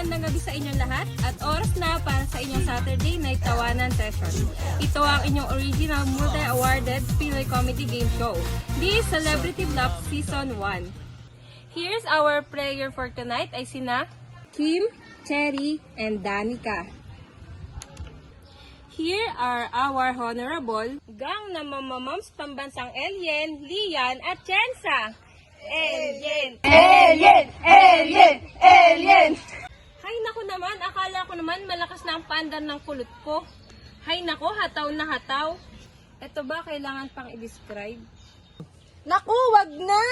magandang gabi sa inyong lahat at oras na para sa inyong Saturday Night Tawanan Session. Ito ang inyong original multi-awarded Pinoy Comedy Game Show. This is Celebrity Bluff Season 1. Here's our player for tonight ay sina Kim, Cherry, and Danica. Here are our honorable gang na mamamams pambansang Alien, Lian, at Chensa. Alien! Alien! Alien! Alien! Hay nako naman, akala ko naman malakas na ang paandar ng kulot ko. Hay nako, hataw na hataw. Ito ba kailangan pang i-describe? Naku, wag na!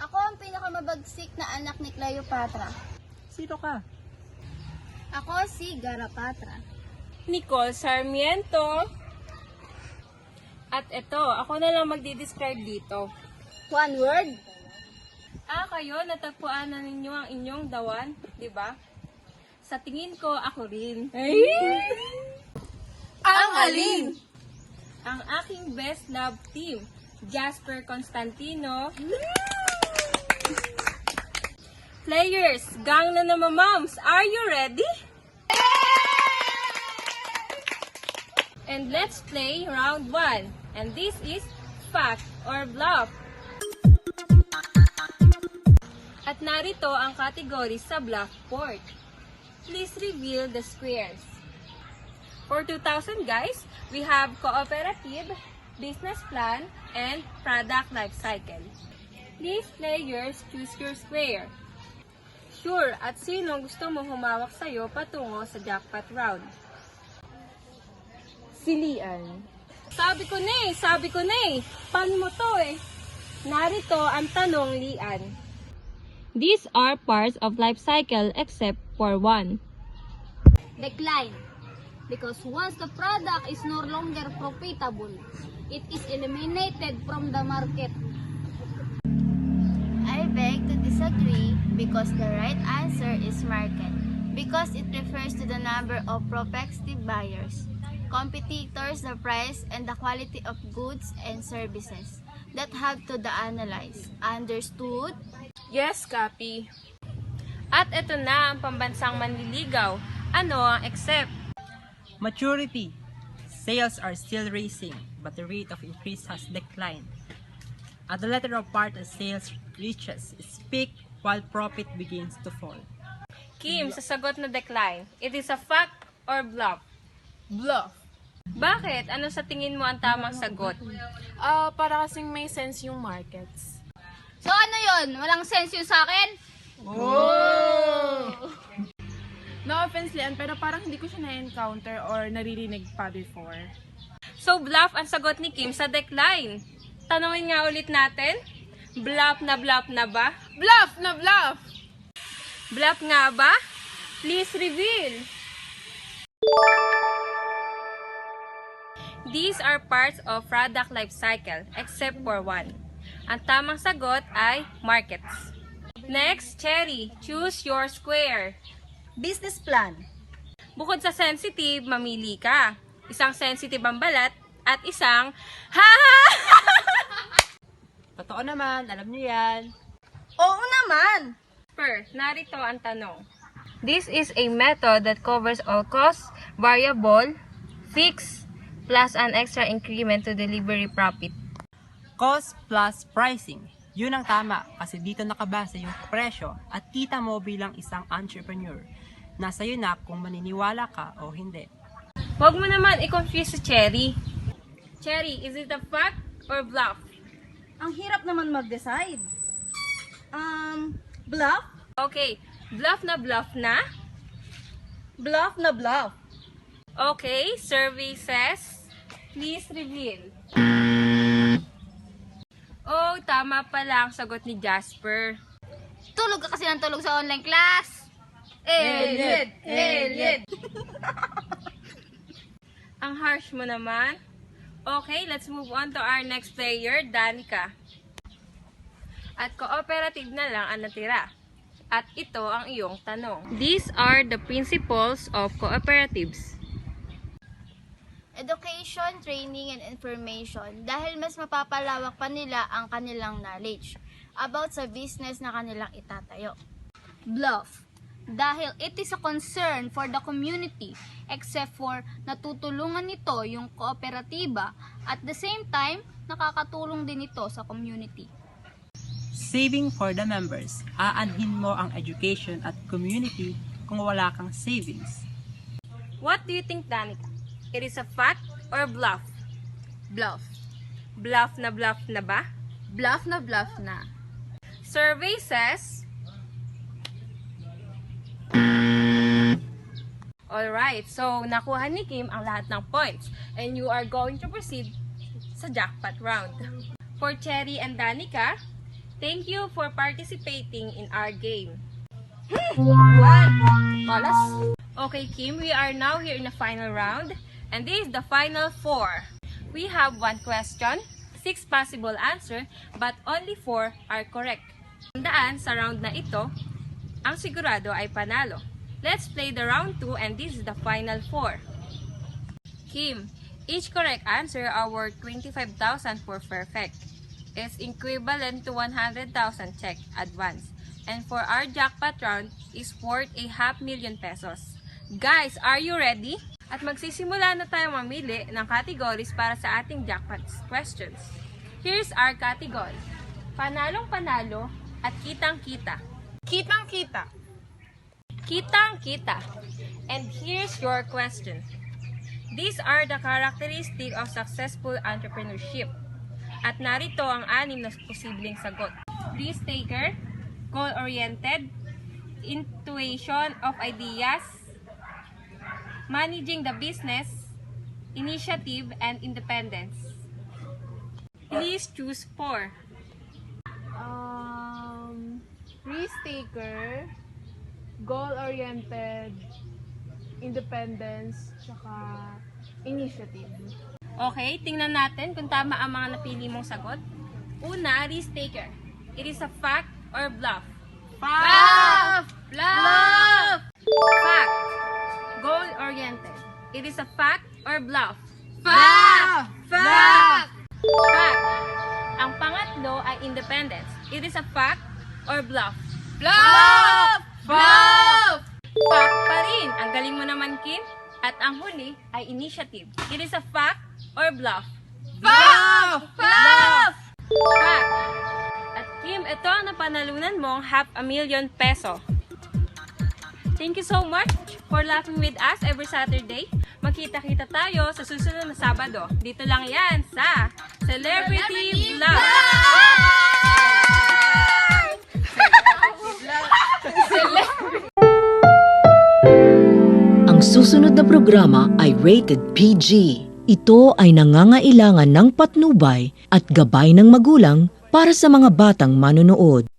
Ako ang pinakamabagsik na anak ni Cleopatra. Sino ka? Ako si Garapatra. Nicole Sarmiento. At ito, ako na lang magdi-describe dito. One word? Kayo, natagpuan na ninyo ang inyong dawan, di ba? Sa tingin ko, ako rin. Ang alin? Ang aking best love team, Jasper Constantino. Players, gang na namamams, are you ready? And let's play round 1. And this is fact or bluff. At narito ang category sa bluff board. Please reveal the squares. For 2,000 guys, we have cooperative, business plan, and product life cycle. Please players choose your square. Sure, at sino gusto mong humawak sa'yo patungo sa jackpot round? Si Lian. Sabi ko na eh. Paano mo to eh? Narito ang tanong, Lian. These are parts of life cycle except for one. Decline. Because once the product is no longer profitable, it is eliminated from the market. I beg to disagree because the right answer is market. Because it refers to the number of prospective buyers, competitors, the price, and the quality of goods and services that have to be analyzed. Understood? Yes, copy. At ito na ang pambansang manliligaw. Ano ang except? Maturity. Sales are still rising, but the rate of increase has declined. At the latter part of sales reaches its peak while profit begins to fall. Kim, sa sagot na decline, it is a fact or bluff? Bluff. Bakit? Ano sa tingin mo ang tamang sagot? Para kasing may sense yung markets. So ano yun? Walang sense yun sa akin? No offense, Lian, pero parang hindi ko siya na-encounter or naririnig pa before. So, bluff ang sagot ni Kim sa decline. Tanungin nga ulit natin. Bluff na ba? Bluff na bluff! Bluff nga ba? Please reveal. These are parts of product life cycle except for one. Ang tamang sagot ay markets. Next, Cherry, choose your square. Business plan. Bukod sa sensitive, mamili ka. Isang sensitive ang balat at isang ha! Totoo naman, alam niyo yan. Oo naman! Narito ang tanong. This is a method that covers all costs, variable, fixed, plus an extra increment to delivery profit. Cost plus pricing. Yun ang tama kasi dito nakabase yung presyo at kita mo bilang isang entrepreneur. Nasa iyo na kung maniniwala ka o hindi. Huwag mo naman i-confuse si Cherry. Cherry, is it a fact or bluff? Ang hirap naman mag-decide. Bluff? Okay, bluff na bluff na? Bluff na bluff. Okay, survey says, please reveal. Oh, tama pala ang sagot ni Jasper. Tulog ka kasi ng tulog sa online class. Alien! Alien! Ang harsh mo naman. Okay, let's move on to our next player, Danica. At cooperative na lang ang natira. At ito ang iyong tanong. These are the principles of cooperatives. Education, training, and information dahil mas mapapalawak pa nila ang kanilang knowledge about sa business na kanilang itatayo. Bluff. dahil it is a concern for the community except for natutulungan nito yung kooperatiba at the same time nakakatulong din ito sa community. Saving for the members. Aanhin mo ang education at community kung wala kang savings. What do you think, Danica? It is a fact or bluff? Bluff. Bluff na ba? Bluff na. Survey says... Alright, so nakuha ni Kim ang lahat ng points and you are going to proceed sa jackpot round. For Cherry and Danica, thank you for participating in our game. What? Malas? Okay, Kim, we are now here in the final round and this is the final 4. We have 1 question, 6 possible answer, but only 4 are correct. Tandaan sa round na ito, ang sigurado ay panalo. Let's play the round 2 and this is the final 4. Kim, each correct answer are worth 25,000 for perfect. Is equivalent to 100,000 check advance. And for our jackpot round is worth 500,000 pesos. Guys, are you ready? At magsisimula na tayo mamili ng categories para sa ating jackpot questions. Here's our category. Panalong-panalo at kitang-kita. Kitang-kita. Kitang-kita. And here's your question. These are the characteristics of successful entrepreneurship. At narito ang 6 na posibleng sagot. Risk-taker, goal-oriented, intuition of ideas, managing the business, initiative, and independence. Please choose 4. Risk-taker, goal-oriented, independence, tsaka initiative. Okay, tingnan natin kung tama ang mga napili mong sagot. Una, risk-taker. It is a fact or bluff? Bluff! Bluff! Fact. Goal-oriented. It is a fact or bluff? Fact! Fact! Fact. Ang pangatlo ay independence. It is a fact or bluff? Bluff! Bluff! Fact pa rin. Ang galing mo naman, Kim. At ang huli ay initiative. It is a fact or bluff? Bluff! Bluff! Fact. At Kim, ito ang napanalunan mong 500,000 peso. Thank you so much for laughing with us every Saturday. Magkita-kita tayo sa susunod na Sabado. Dito lang yan sa Celebrity Vlog. Ang susunod na programa ay rated PG. Ito ay nangangailangan ng patnubay at gabay ng magulang para sa mga batang manonood.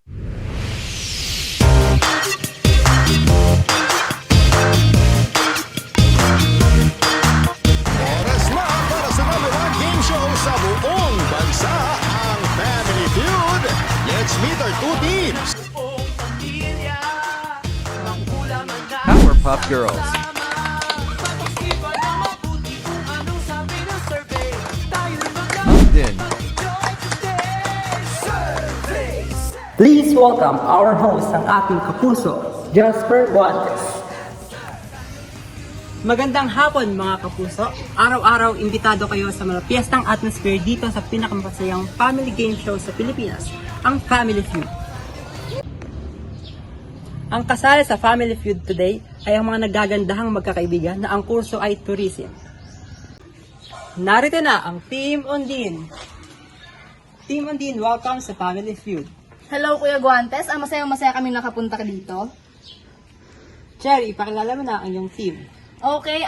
Oras na para sa number 1 game show sa buong bansa, ang Family Feud. Let's meet our 2 teams. Powerpuff Girls. Upton. Please welcome our host ng ating kapuso, Jasper Guantes. Magandang hapon mga kapuso. Araw-araw imbitado kayo sa mga piyestang atmosphere dito sa pinakamasayang family game show sa Pilipinas, ang Family Feud. Ang kasali sa Family Feud today ay ang mga nagagandahang magkakaibigan na ang kurso ay tourism. Narito na ang Team Undin. Team Undin, welcome sa Family Feud. Hello, Kuya Guantes. Masaya-masaya kami nakapunta dito. Cherry, pakilala mo na ang iyong team. Okay,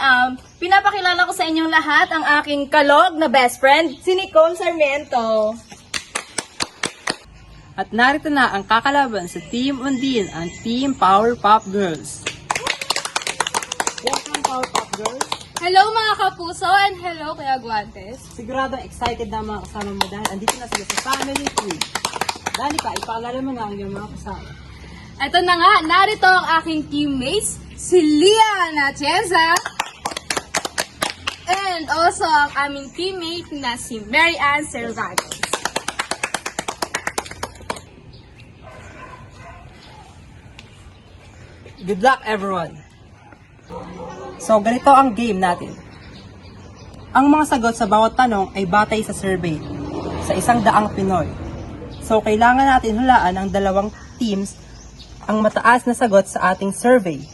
pinapakilala ko sa inyong lahat ang aking kalog na best friend, si Nicole Sarmiento. At narito na ang kakalaban sa Team Undin, ang Team Powerpuff Girls. Welcome, Powerpuff Girls. Hello mga kapuso and hello Kuya Guantes. Siguradong excited na ang mga kasama mo dahil andito na sila sa Family Feud. Danica, ipaalala mo na ang iyong mga kasama. Ito na nga, narito ang aking teammates, si Liana Cheza. And also ang aming teammate na si Mary Ann Cervantes. Good luck everyone! So, ganito ang game natin. Ang mga sagot sa bawat tanong ay batay sa survey sa 100 Pinoy. So, kailangan natin hulaan ang dalawang teams ang mataas na sagot sa ating survey.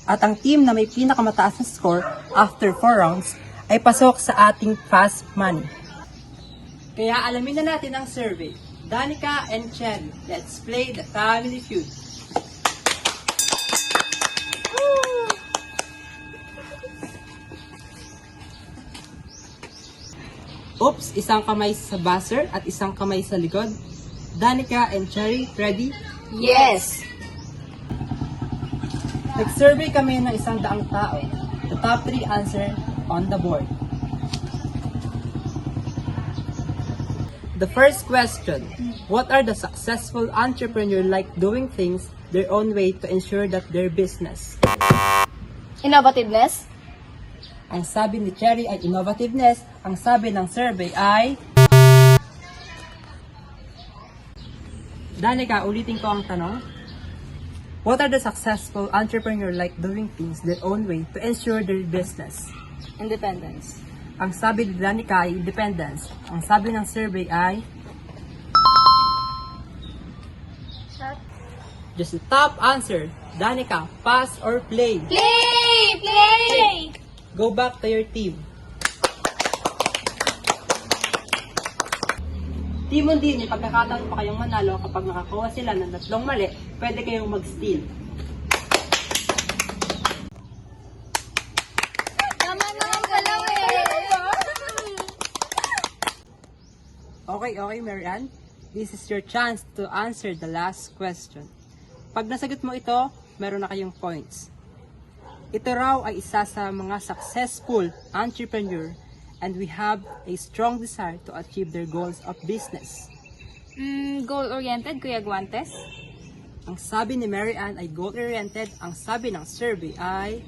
At ang team na may pinakamataas na score after 4 rounds ay pasok sa ating fast money. Kaya alamin na natin ang survey. Danica and Cherry, let's play the Family Feud. Oops, isang kamay sa buzzer at isang kamay sa likod. Danica and Cherry, ready? Yes! Nag-survey kami ng 100 tao. The top 3 answer on the board. The first question, what are the successful entrepreneur like doing things their own way to ensure that their business? Innovativeness? Ang sabi ni Cherry ay innovativeness. Ang sabi ng survey ay... Danica, ulitin ko ang tanong. What are the successful entrepreneur like doing things their own way to ensure their business? Independence. Ang sabi ni Danica ay independence. Ang sabi ng survey ay... Just the top answer. Danica, pass or play? Play! Play! Go back to your team. Team Undin, may pagkakataon pa kayong manalo kapag nakakuha sila ng 3 mali, pwede kayong mag-steal. Tama naman pala eh! Okay, Marianne. This is your chance to answer the last question. Pag nasagot mo ito, meron na kayong points. Ito raw ay isa sa mga successful entrepreneur and we have a strong desire to achieve their goals of business. Goal-oriented, Kuya Guantes? Ang sabi ni Mary Ann ay goal-oriented. Ang sabi ng survey ay...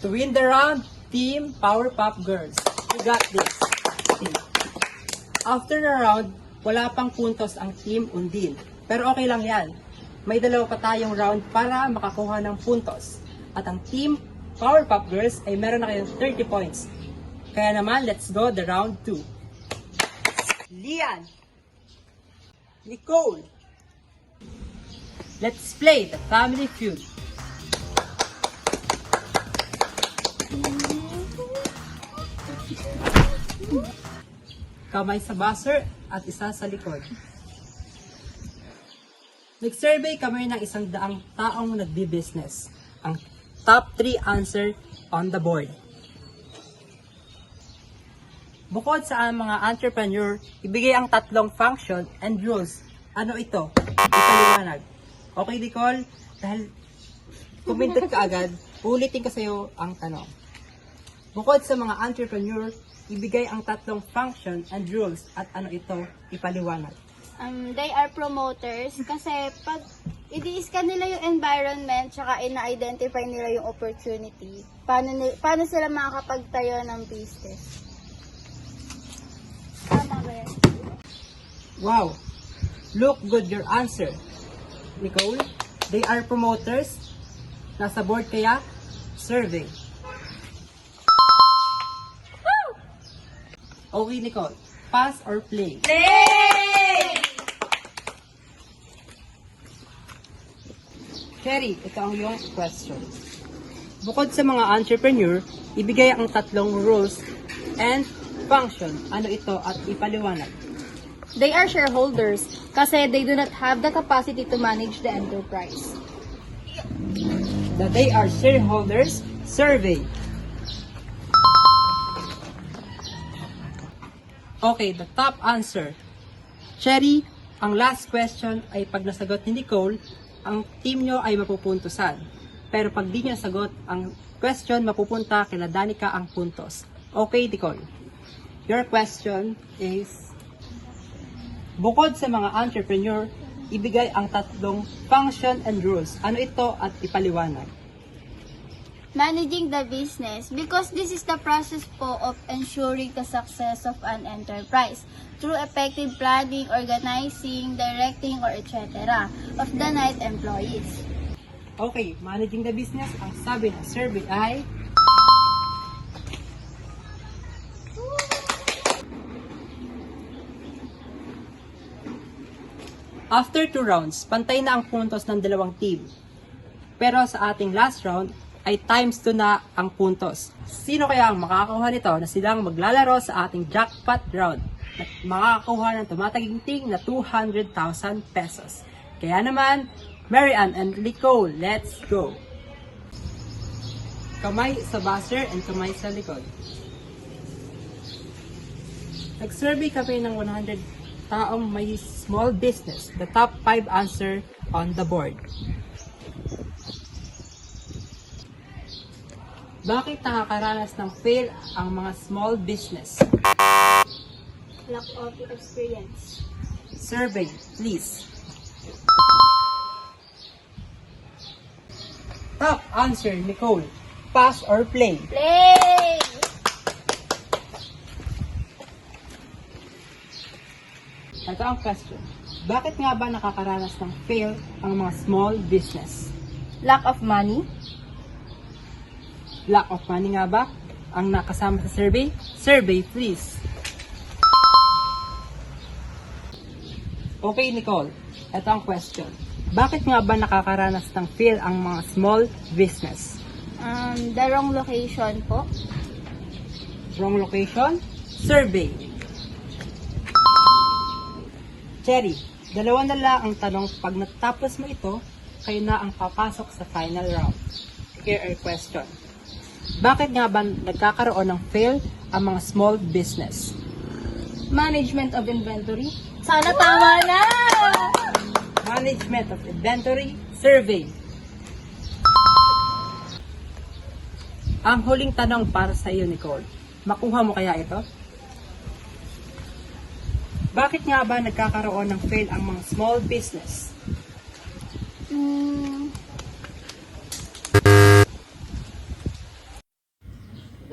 To win the round, Team Powerpuff Girls. You got this. After the round, wala pang puntos ang Team Undin. Pero okay lang yan. May 2 pa tayong round para makakuha ng puntos. At ang Team Powerpuff Girls ay meron na kayong 30 points. Kaya naman, let's go the round 2. Lian, Nicole, let's play the Family Feud. Kamay sa buzzer at isa sa likod. Nag-survey kami ng 100 taong nagbi-business. Ang top 3 answer on the board. Bukod sa mga entrepreneur, ibigay ang 3 function and rules. Ano ito? Ipaliwanag. Okay, Nicole? Dahil kumintot ka agad, ulitin ko sa iyo ang tanong. Bukod sa mga entrepreneur, ibigay ang 3 function and rules at ano ito? Ipaliwanag. They are promoters kasi pag i-scan nila yung environment tsaka ina-identify nila yung opportunity, paano sila makakapagtayo ng business? Tama ba yan? Wow! Look good your answer. Nicole, they are promoters. Nasa board kaya? Survey. Okay, Nicole. Pass or play? Play! Cherry, ito ang iyong question. Bukod sa mga entrepreneur, ibigay ang 3 rules and function. Ano ito at ipaliwanag? They are shareholders kasi they do not have the capacity to manage the enterprise. That they are shareholders. Survey. Okay, the top answer. Cherry, ang last question ay pag nasagot ni Nicole, ang team nyo ay mapupuntusan. Pero pag di nyo sagot ang question, mapupunta kila Danica ang puntos. Okay, Nicole. Your question is, bukod sa mga entrepreneur, ibigay ang 3 function and rules. Ano ito at ipaliwanag? Managing the business, because this is the process po of ensuring the success of an enterprise through effective planning, organizing, directing, or etc. of the night employees. Okay, managing the business, ang sabi ng survey ay after 2 rounds, pantay na ang puntos ng dalawang team. Pero sa ating last round, ay times 2 na ang puntos. Sino kaya ang makakakuha nito na silang maglalaro sa ating jackpot round at makakakuha ng tumataginting na 200,000 pesos? Kaya naman, Mary Ann and Nicole, let's go! Kamay sa buzzer and kamay sa likod. Nag-survey kami ng 100 taong may small business. The top 5 answer on the board. Bakit nakakaranas ng fail ang mga small business? Lack of experience. Survey, please. Top answer, Nicole. Pass or play? Play! Ito ang question. Bakit nga ba nakakaranas ng fail ang mga small business? Lack of money. Lack of money nga ba ang nakasama sa survey? Survey, please. Okay, Nicole. Ito ang question. Bakit nga ba nakakaranas ng fail ang mga small business? The wrong location po. Wrong location? Survey. Cherry, dalawa na lang ang tanong. Pag natapos mo ito, kayo na ang papasok sa final round. Here are question. Bakit nga ba nagkakaroon ng fail ang mga small business? Management of inventory. Sana tama na! Management of inventory survey. Ang huling tanong para sa iyo, Nicole. Makuha mo kaya ito? Bakit nga ba nagkakaroon ng fail ang mga small business?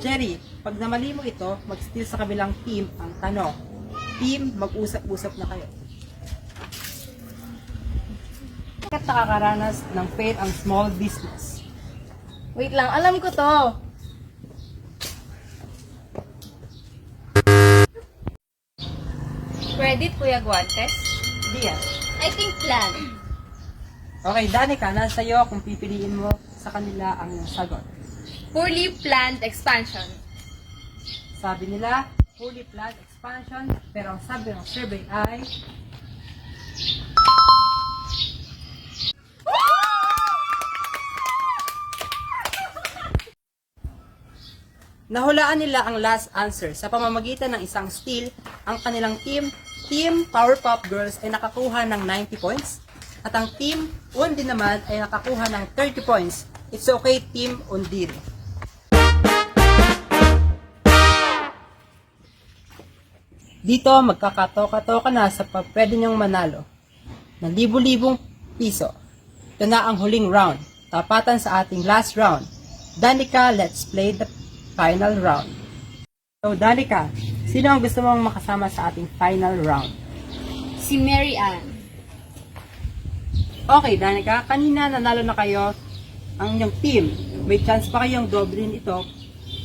Jerry, pag namali mo ito, mag-steal sa kabilang team ang tanong. Team, mag-usap-usap na kayo. Bakit nakakaranas ng fail ang small business? Wait lang, alam ko to. Credit, Kuya Guantes? Diyan. I think plan. Okay, Danica, nasa iyo kung pipiliin mo sa kanila ang iyong sagot. Poorly planned expansion. Sabi nila, fully planned expansion, pero ang sabi ng survey ay nahulaan nila ang last answer sa pamamagitan ng isang steal. Ang kanilang Team Powerpuff Girls ay nakakuha ng 90 points at ang Team Undi naman ay nakakuha ng 30 points. It's okay, Team Undiri. Dito, magkakatoka-toka na sa pwede niyong manalo ng libu-libong piso. Ito na ang huling round. Tapatan sa ating last round. Danica, let's play the final round. So, Danica, sino ang gusto mong makasama sa ating final round? Si Mary Ann. Okay, Danica, kanina nanalo na kayo ang inyong team. May chance pa kayong doblein ito.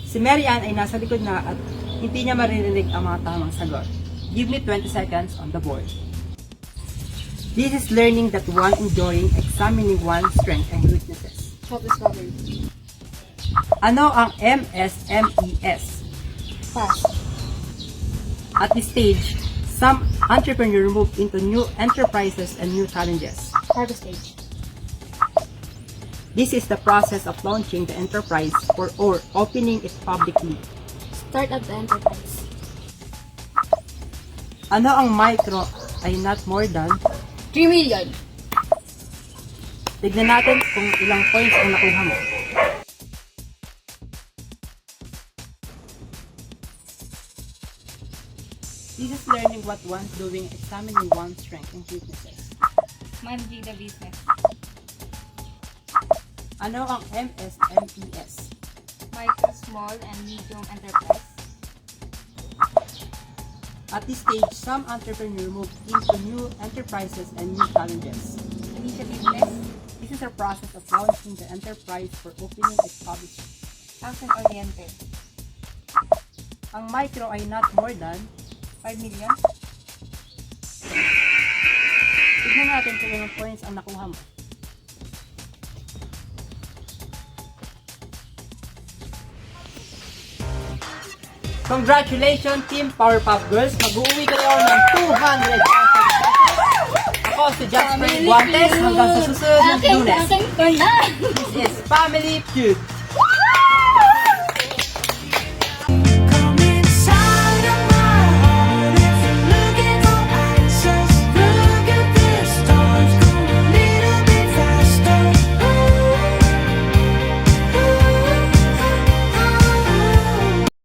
Si Mary Ann ay nasa likod na at hindi niya maririnig ang mga tamang sagot. Give me 20 seconds on the board. This is learning that one enjoying examining one's strengths and weaknesses. Ano ang MSMES? Pass. At this stage, some entrepreneur move into new enterprises and new challenges. Hard stage. This is the process of launching the enterprise or opening it publicly. Start up the enterprise. Ano ang micro ay not more than? 3 million. Tignan natin kung ilang points ang nakuha mo. This is learning what one's doing, examining one's strengths and weaknesses. Managing the business. Ano ang MSMES? micro, small, and medium enterprise. At this stage, some entrepreneurs move into new enterprises and new challenges. Initiativeness, This is a process of launching the enterprise for opening its publishing. action-oriented, Ang micro ay not more than 5 million, tignan natin kung ilang points ang nakuha mo. Congratulations, Team Powerpuff Girls! Mag-uwi kayo ng 200,000 pesos! Ako si Jasper Guantes hanggang sa susunod na Lunes. Akin pa na! This is Family Feud!